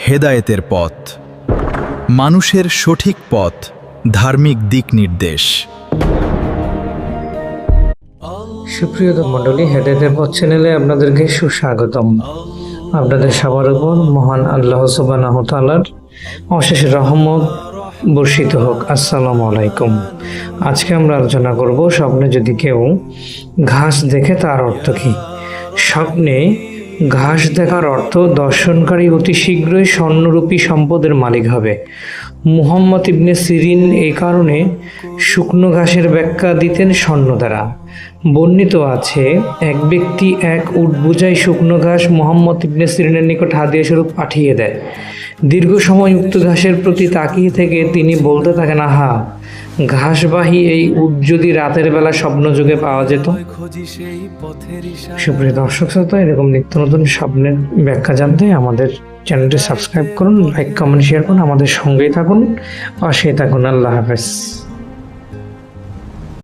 হেদায়েতের পথ, মানুষের সঠিক পথ, ধার্মিক দিক নির্দেশ। সুপ্রিয় মণ্ডলী, হেদায়েতের পথ চ্যানেলে আপনাদেরকে সুস্বাগতম। আপনাদের সবার উপর মহান আল্লাহ সুবহানাহু ওয়া তাআলার অশেষ রহমত বর্ষিত হোক। আসসালামু আলাইকুম। আজকে আমরা আলোচনা করব স্বপ্নে যদি কেউ ঘাস দেখে তার অর্থ কী। স্বপ্নে ঘাস দেখার অর্থ দর্শনকারী অতি শীঘ্রই স্বর্ণরূপী সম্পদের মালিক হবে। মুহাম্মদ ইবনে সিরিন এই কারণে শুকনো ঘাসের ব্যাখ্যা দিতেন স্বর্ণ দ্বারা। বর্ণিত আছে, এক ব্যক্তি এক উট বোঝাই শুকনো ঘাস মুহাম্মদ ইবনে সিরিনের নিকট হাদিয়া স্বরূপ পাঠিয়ে দেয়। দীর্ঘ সময় উক্ত ঘাসের প্রতি তাকিয়ে থেকে তিনি বলতে থাকেন, আহা, ঘাসবাহী এই উট যদি রাতের বেলা স্বপ্নযোগে পাওয়া যেত। সুপ্রিয় দর্শক শ্রোতা, এরকম নিত্য নতুন স্বপ্নের ব্যাখ্যা জানতে আমাদের চ্যানেলটি সাবস্ক্রাইব করুন, লাইক কমেন্ট শেয়ার করুন, আমাদের সঙ্গেই থাকুন, পাশেই থাকুন। আল্লাহ হাফেজ।